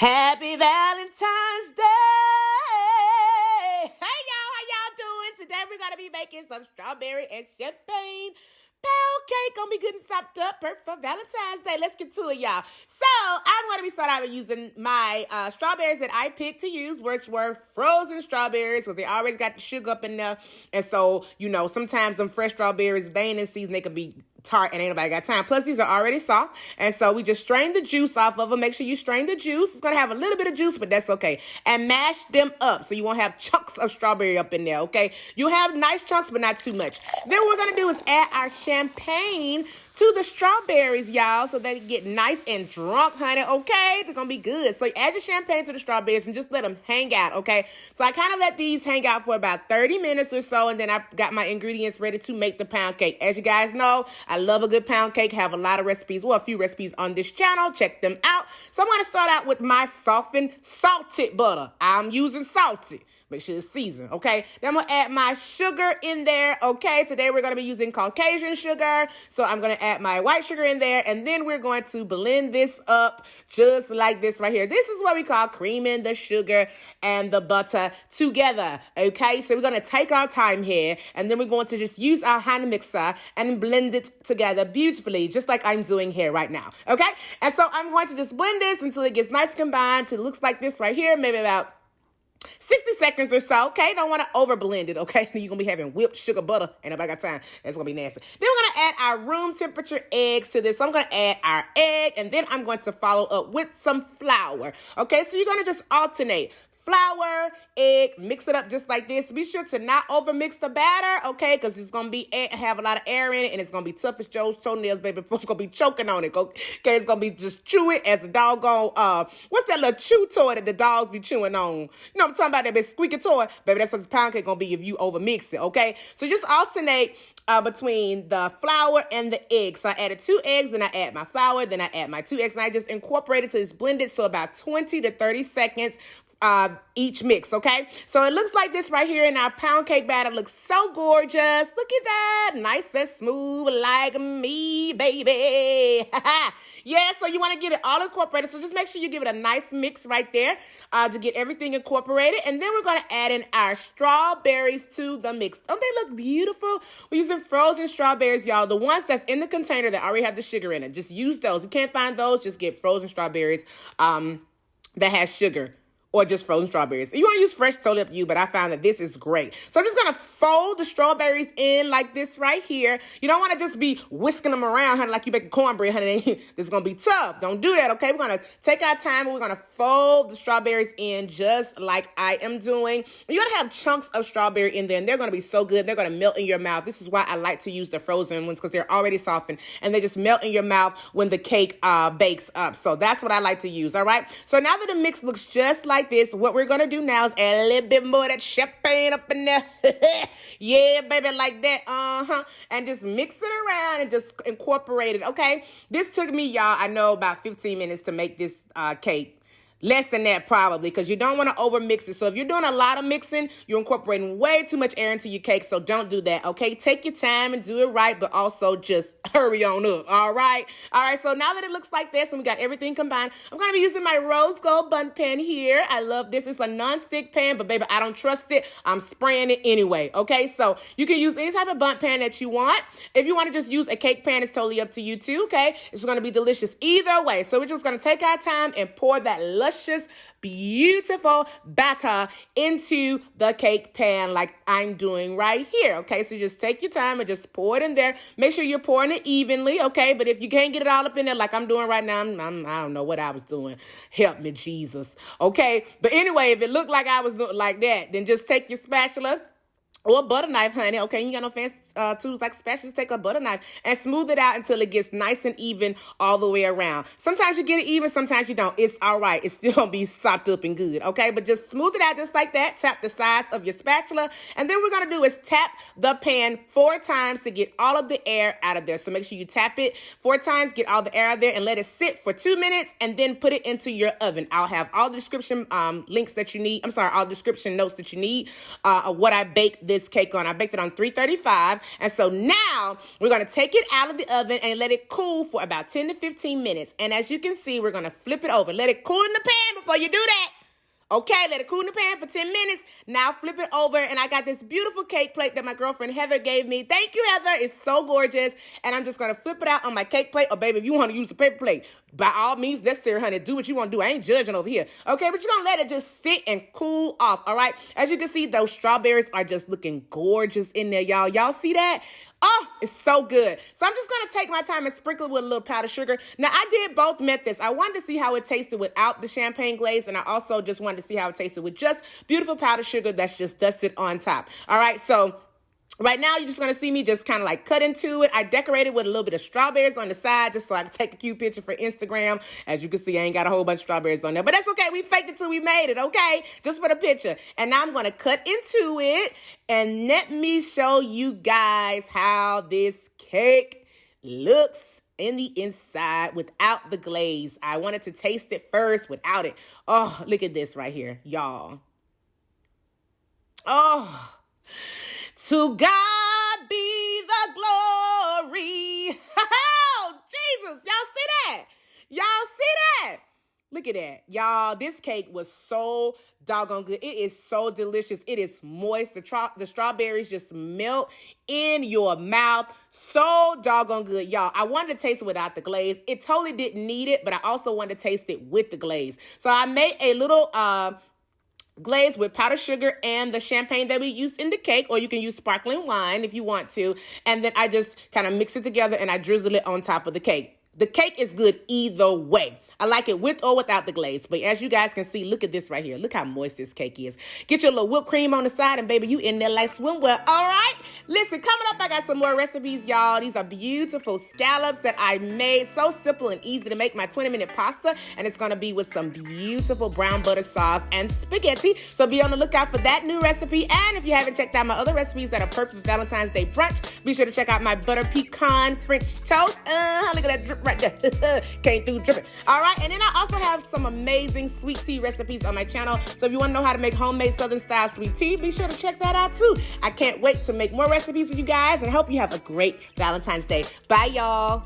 Happy Valentine's Day! Hey y'all, how y'all doing? Today we're gonna be making some strawberry and champagne pound cake. Gonna be good and sopped up, perfect for Valentine's Day. Let's get to it, y'all. So I'm gonna be starting out with using my strawberries that I picked to use, which were frozen strawberries, because they always got the sugar up in there. And so, sometimes them fresh strawberries, if they ain't in season, they can be tart and ain't nobody got time. Plus, these are already soft. And so we just strain the juice off of them. Make sure you strain the juice. It's going to have a little bit of juice, but that's okay. And mash them up so you won't have chunks of strawberry up in there, okay? You'll have nice chunks, but not too much. Then what we're going to do is add our champagne to the strawberries, y'all, so they get nice and drunk, honey, okay? They're going to be good. So you add your champagne to the strawberries and just let them hang out, okay? So I kind of let these hang out for about 30 minutes or so, and then I got my ingredients ready to make the pound cake. As you guys know, I love a good pound cake, have a lot of recipes, well, a few recipes on this channel. Check them out. So I'm going to start out with my softened salted butter. I'm using salted. Make sure it's seasoned, okay? Then I'm going to add my sugar in there, okay? Today we're going to be using Caucasian sugar, so I'm going to add my white sugar in there, and then we're going to blend this up just like this right here. This is what we call creaming the sugar and the butter together, okay? So we're going to take our time here, and then we're going to just use our hand mixer and blend it together beautifully, just like I'm doing here right now, okay? And so I'm going to just blend this until it gets nice combined till it looks like this right here, maybe about 60 seconds or so, okay? Don't want to over blend it, okay? You're going to be having whipped sugar butter. Ain't nobody got time. That's going to be nasty. Then we're going to add our room temperature eggs to this. So I'm going to add our egg, and then I'm going to follow up with some flour, okay? So you're going to just alternate flour, egg, mix it up just like this. Be sure to not over mix the batter, okay? Because it's going to be have a lot of air in it, and it's going to be tough as Joe's toenails, baby. It's going to be choking on it, okay? It's going to be just chewy as a doggone, what's that little chew toy that the dogs be chewing on? You know what I'm talking about, that big squeaky toy? Baby, that's what this pound cake going to be if you over mix it, okay? So just alternate between the flour and the eggs. So I added 2 eggs, then I add my flour, then I add my 2 eggs, and I just incorporated till it's blended, so about 20 to 30 seconds each mix, okay? So it looks like this right here, and our pound cake batter looks so gorgeous. Look at that. Nice and smooth like me, baby. Yeah, so you want to get it all incorporated. So just make sure you give it a nice mix right there to get everything incorporated. And then we're going to add in our strawberries to the mix. Don't they look beautiful? We're using frozen strawberries, y'all. The ones that's in the container that already have the sugar in it. Just use those. If you can't find those, just get frozen strawberries that has sugar. Or just frozen strawberries. You want to use fresh, totally up to you, but I found that this is great. So I'm just going to fold the strawberries in like this right here. You don't want to just be whisking them around, honey, like you make cornbread, honey. This is going to be tough. Don't do that, okay? We're going to take our time and we're going to fold the strawberries in just like I am doing. You're going to have chunks of strawberry in there, and they're going to be so good. They're going to melt in your mouth. This is why I like to use the frozen ones, because they're already softened, and they just melt in your mouth when the cake bakes up. So that's what I like to use, all right? So now that the mix looks just like this, what we're going to do now is add a little bit more of that champagne up in there. Yeah, baby, like that. And just mix it around and just incorporate it, okay? This took me, y'all, I know, about 15 minutes to make this cake. Less than that probably, because you don't want to over mix it. So if you're doing a lot of mixing, you're incorporating way too much air into your cake. So don't do that, okay? Take your time and do it right, but also just hurry on up, all right? All right, so now that it looks like this and we got everything combined, I'm going to be using my rose gold bun pan here. I love this. It's a non-stick pan, but baby, I don't trust it. I'm spraying it anyway, okay? So you can use any type of bun pan that you want. If you want to just use a cake pan, it's totally up to you too, okay? It's going to be delicious either way. So we're just going to take our time and pour that luscious, beautiful batter into the cake pan like I'm doing right here, okay? So just take your time and just pour it in there. Make sure you're pouring it evenly, okay? But if you can't get it all up in there like I'm doing right now, I don't know what I was doing. Help me, Jesus, okay? But anyway, if it looked like I was doing like that, then just take your spatula or a butter knife, honey, okay? You got no fancy tools like spatulas. Take a butter knife and smooth it out until it gets nice and even all the way around. Sometimes you get it even, sometimes you don't. It's all right. It's still gonna be sopped up and good, okay? But just smooth it out just like that. Tap the sides of your spatula, and then what we're gonna do is tap the pan 4 times to get all of the air out of there. So make sure you tap it 4 times, get all the air out of there, and let it sit for 2 minutes, and then put it into your oven. I'll have all the description links that you need. All description notes that you need of what I baked this cake on. I baked it on 335. have. And so now we're going to take it out of the oven and let it cool for about 10 to 15 minutes. And as you can see, we're going to flip it over. Let it cool in the pan before you do that. Okay, let it cool in the pan for 10 minutes. Now flip it over, and I got this beautiful cake plate that my girlfriend Heather gave me. Thank you, Heather. It's so gorgeous. And I'm just going to flip it out on my cake plate. Oh, baby, if you want to use the paper plate, by all means necessary, honey. Do what you want to do. I ain't judging over here. Okay, but you're going to let it just sit and cool off, all right? As you can see, those strawberries are just looking gorgeous in there, y'all. Y'all see that? Oh, it's so good. So I'm just going to take my time and sprinkle it with a little powdered sugar. Now, I did both methods. I wanted to see how it tasted without the champagne glaze, and I also just wanted to see how it tasted with just beautiful powdered sugar that's just dusted on top. All right, so right now, you're just going to see me just kind of like cut into it. I decorated with a little bit of strawberries on the side just so I can take a cute picture for Instagram. As you can see, I ain't got a whole bunch of strawberries on there. But that's okay. We faked it till we made it, okay? Just for the picture. And now I'm going to cut into it. And let me show you guys how this cake looks in the inside without the glaze. I wanted to taste it first without it. Oh, look at this right here, y'all. Oh, to God be the glory. Oh, Jesus. Y'all see that? Y'all see that? Look at that. Y'all, this cake was so doggone good. It is so delicious. It is moist. The strawberries just melt in your mouth. So doggone good. Y'all, I wanted to taste it without the glaze. It totally didn't need it, but I also wanted to taste it with the glaze. So I made a little glaze with powdered sugar and the champagne that we used in the cake, or you can use sparkling wine if you want to. And then I just kind of mix it together and I drizzle it on top of the cake. The cake is good either way. I like it with or without the glaze. But as you guys can see, look at this right here. Look how moist this cake is. Get your little whipped cream on the side, and baby, you in there like swimwear. All right? Listen, coming up, I got some more recipes, y'all. These are beautiful scallops that I made. So simple and easy to make, my 20-minute pasta. And it's going to be with some beautiful brown butter sauce and spaghetti. So be on the lookout for that new recipe. And if you haven't checked out my other recipes that are perfect for Valentine's Day brunch, be sure to check out my butter pecan French toast. Look at that drip right there. Came through dripping. All right. And then I also have some amazing sweet tea recipes on my channel. So if you want to know how to make homemade Southern style sweet tea, be sure to check that out too. I can't wait to make more recipes for you guys and hope you have a great Valentine's Day. Bye, y'all.